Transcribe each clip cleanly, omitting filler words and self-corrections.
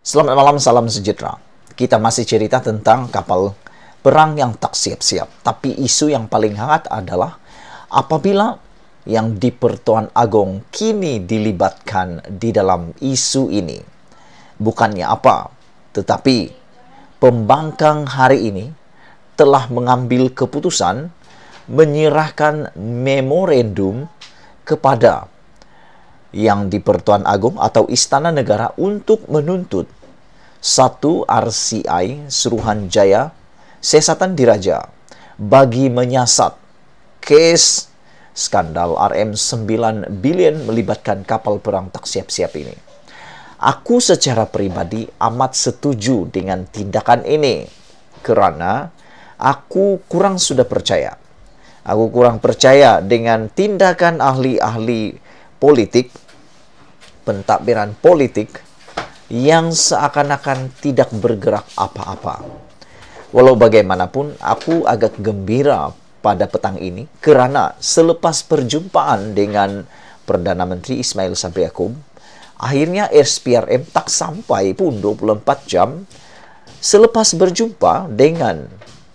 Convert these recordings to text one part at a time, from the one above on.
Selamat malam, salam sejahtera. Kita masih cerita tentang kapal perang yang tak siap-siap. Tapi isu yang paling hangat adalah apabila yang di Pertuan Agong kini dilibatkan di dalam isu ini. Bukannya apa, tetapi pembangkang hari ini telah mengambil keputusan menyerahkan memorandum kepada yang di Pertuan Agong atau Istana Negara untuk menuntut satu RCI Suruhanjaya Siasatan Diraja bagi menyiasat kes skandal RM9 billion melibatkan kapal perang tak siap-siap ini. Aku secara pribadi amat setuju dengan tindakan ini kerana aku kurang sudah percaya. Aku kurang percaya dengan tindakan ahli-ahli politik, pentadbiran politik yang seakan-akan tidak bergerak apa-apa. Walau bagaimanapun, aku agak gembira pada petang ini kerana selepas perjumpaan dengan Perdana Menteri Ismail Sabri Yaakob, akhirnya SPRM tak sampai pun 24 jam selepas berjumpa dengan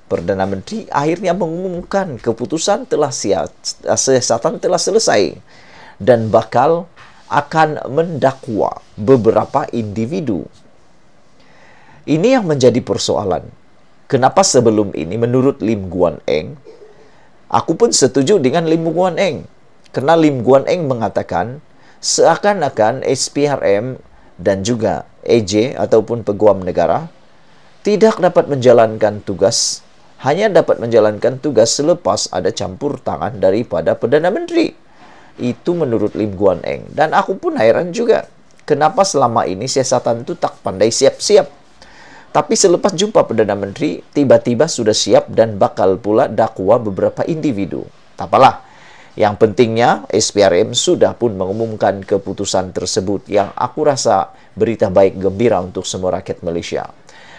Perdana Menteri, akhirnya mengumumkan keputusan siasatan telah selesai dan bakal akan mendakwa beberapa individu. Ini yang menjadi persoalan. Kenapa sebelum ini menurut Lim Guan Eng, aku pun setuju dengan Lim Guan Eng. Kerana Lim Guan Eng mengatakan seakan-akan SPRM dan juga AJ ataupun Peguam Negara tidak dapat menjalankan tugas, hanya dapat menjalankan tugas selepas ada campur tangan daripada Perdana Menteri. Itu menurut Lim Guan Eng. Dan aku pun heran juga, kenapa selama ini siasatan itu tak pandai siap-siap. Tapi selepas jumpa Perdana Menteri, tiba-tiba sudah siap dan bakal pula dakwa beberapa individu. Tak apalah. Yang pentingnya, SPRM sudah pun mengumumkan keputusan tersebut yang aku rasa berita baik gembira untuk semua rakyat Malaysia.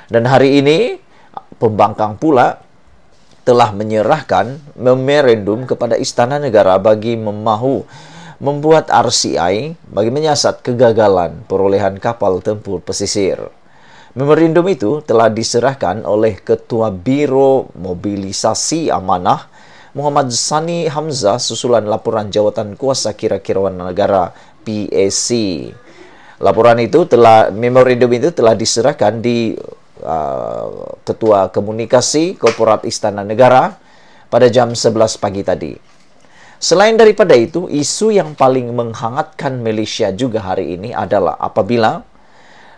Dan hari ini, pembangkang pula telah menyerahkan memorandum kepada Istana Negara bagi memahu membuat RCI bagi menyiasat kegagalan perolehan kapal tempur pesisir. Memorandum itu telah diserahkan oleh Ketua Biro Mobilisasi Amanah Muhammad Sani Hamzah susulan laporan Jawatan Kuasa Kira-Kirauan Negara PAC. Memorandum itu telah diserahkan di Ketua Komunikasi Korporat Istana Negara pada jam 11 pagi tadi. Selain daripada itu, isu yang paling menghangatkan Malaysia juga hari ini adalah apabila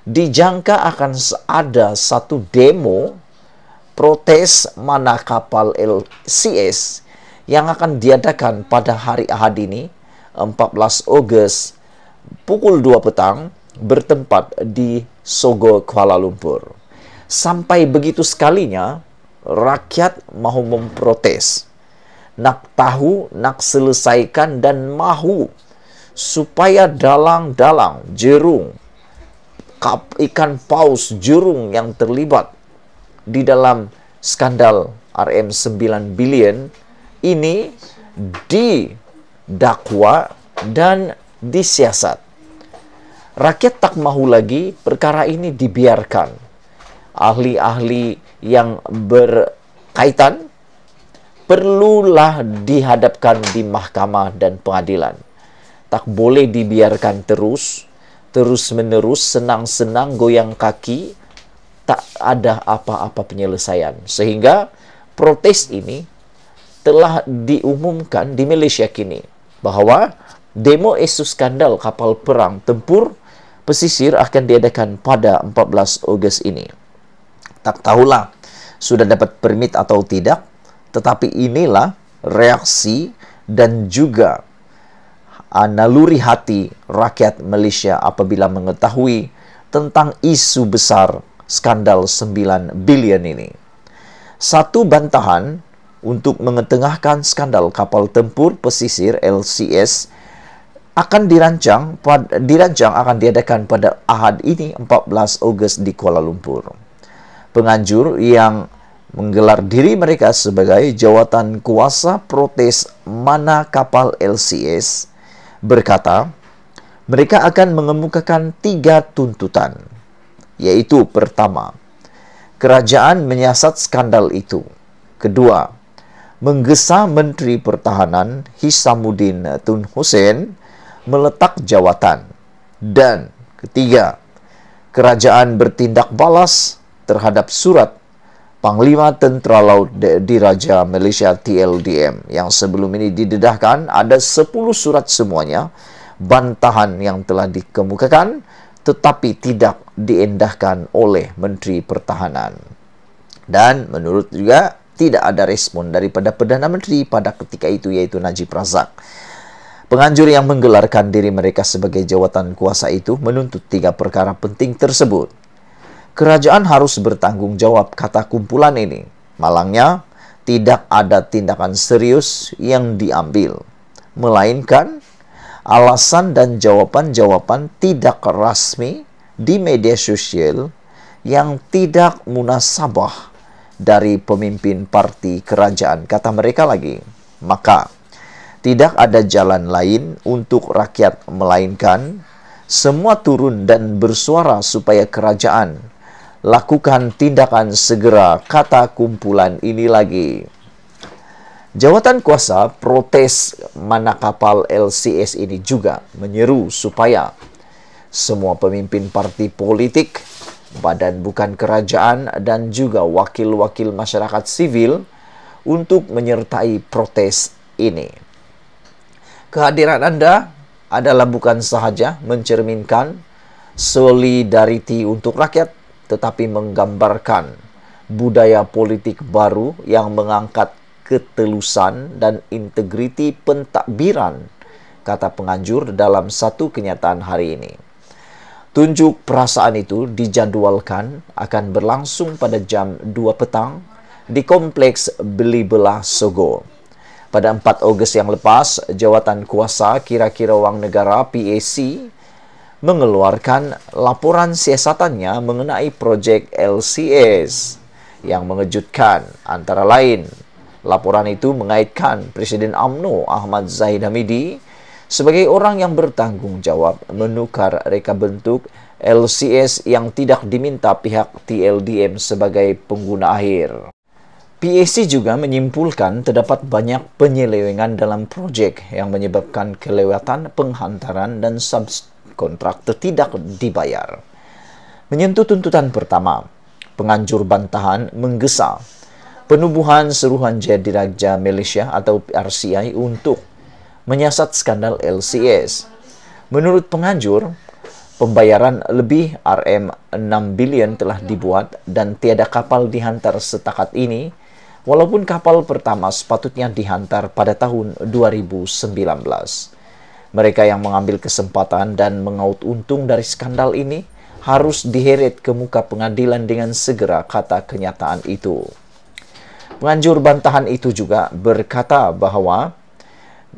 dijangka akan ada satu demo protes mana kapal LCS yang akan diadakan pada hari Ahad ini, 14 Ogos pukul 2 petang bertempat di Sogo, Kuala Lumpur. Sampai begitu sekalinya, rakyat mahu memprotes. Nak tahu, nak selesaikan dan mahu supaya dalang-dalang, jerung, ikan paus, jurung yang terlibat di dalam skandal RM9 billion ini didakwa dan disiasat. Rakyat tak mahu lagi perkara ini dibiarkan. Ahli-ahli yang berkaitan perlulah dihadapkan di mahkamah dan pengadilan. Tak boleh dibiarkan terus-menerus, senang-senang goyang kaki, tak ada apa-apa penyelesaian. Sehingga protes ini telah diumumkan di Malaysia kini bahawa demo isu skandal kapal perang tempur pesisir akan diadakan pada 14 Ogos ini. Tak tahulah sudah dapat permit atau tidak, tetapi inilah reaksi dan juga naluri hati rakyat Malaysia apabila mengetahui tentang isu besar skandal 9 billion ini. Satu bantahan untuk mengetengahkan skandal kapal tempur pesisir LCS akan dirancang akan diadakan pada Ahad ini 14 Ogos di Kuala Lumpur. Penganjur yang menggelar diri mereka sebagai jawatan kuasa protes mana kapal LCS berkata mereka akan mengemukakan 3 tuntutan. yaitu pertama, kerajaan menyiasat skandal itu. Kedua, menggesa Menteri Pertahanan Hishamuddin Tun Hussein meletak jawatan. Dan ketiga, kerajaan bertindak balas terhadap surat Panglima Tentera Laut Diraja Malaysia TLDM yang sebelum ini didedahkan. Ada 10 surat semuanya, bantahan yang telah dikemukakan tetapi tidak diendahkan oleh Menteri Pertahanan. Dan menurut juga tidak ada respon daripada Perdana Menteri pada ketika itu, yaitu Najib Razak. Penganjur yang menggelarkan diri mereka sebagai jawatan kuasa itu menuntut 3 perkara penting tersebut. Kerajaan harus bertanggung jawab, kata kumpulan ini. Malangnya, tidak ada tindakan serius yang diambil, melainkan alasan dan jawaban-jawaban tidak rasmi di media sosial yang tidak munasabah dari pemimpin parti kerajaan, kata mereka lagi. Maka, tidak ada jalan lain untuk rakyat melainkan semua turun dan bersuara supaya kerajaan lakukan tindakan segera, kata kumpulan ini lagi. Jawatan kuasa protes mana kapal LCS ini juga menyeru supaya semua pemimpin parti politik, badan bukan kerajaan, dan juga wakil-wakil masyarakat sivil untuk menyertai protes ini. Kehadiran Anda adalah bukan sahaja mencerminkan solidariti untuk rakyat, tetapi menggambarkan budaya politik baru yang mengangkat ketelusan dan integriti pentadbiran, kata penganjur dalam satu kenyataan hari ini. Tunjuk perasaan itu dijadwalkan akan berlangsung pada jam 2 petang di Kompleks Beli Belah Sogo. Pada 4 Ogos yang lepas, Jawatan Kuasa Kira-kira Wang Negara PAC mengeluarkan laporan siasatannya mengenai projek LCS yang mengejutkan. Antara lain, laporan itu mengaitkan Presiden UMNO Ahmad Zahid Hamidi sebagai orang yang bertanggung jawab menukar reka bentuk LCS yang tidak diminta pihak TLDM sebagai pengguna akhir. PAC juga menyimpulkan terdapat banyak penyelewengan dalam projek yang menyebabkan kelewatan penghantaran dan subkontraktor tidak dibayar. Menyentuh tuntutan pertama, penganjur bantahan menggesa penubuhan Suruhanjaya Diraja Malaysia atau RCI untuk menyiasat skandal LCS. Menurut penganjur, pembayaran lebih RM6 bilion telah dibuat dan tiada kapal dihantar setakat ini, walaupun kapal pertama sepatutnya dihantar pada tahun 2019. Mereka yang mengambil kesempatan dan mengaut untung dari skandal ini harus diheret ke muka pengadilan dengan segera, kata kenyataan itu. Penganjur bantahan itu juga berkata bahwa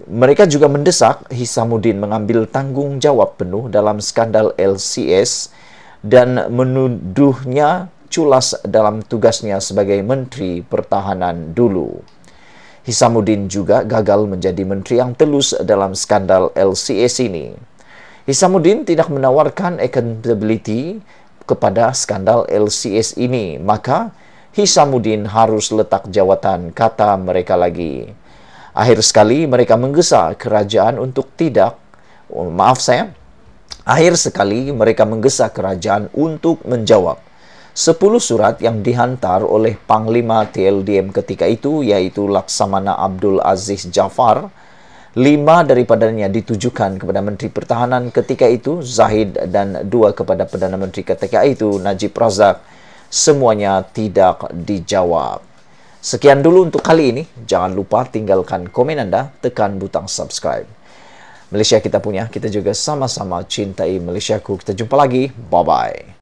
mereka juga mendesak Hishamuddin mengambil tanggung jawab penuh dalam skandal LCS dan menuduhnya culas dalam tugasnya sebagai Menteri Pertahanan dulu. Hishamuddin juga gagal menjadi menteri yang telus dalam skandal LCS ini. Hishamuddin tidak menawarkan accountability kepada skandal LCS ini, maka Hishamuddin harus letak jawatan, kata mereka lagi. Akhir sekali mereka menggesa kerajaan untuk menjawab 10 surat yang dihantar oleh Panglima TLDM ketika itu, yaitu Laksamana Abdul Aziz Jafar. 5 daripadanya ditujukan kepada Menteri Pertahanan ketika itu, Zahid, dan 2 kepada Perdana Menteri ketika itu, Najib Razak. Semuanya tidak dijawab. Sekian dulu untuk kali ini. Jangan lupa tinggalkan komen Anda, tekan butang subscribe. Malaysia kita punya, kita juga sama-sama cintai Malaysiaku. Kita jumpa lagi. Bye-bye.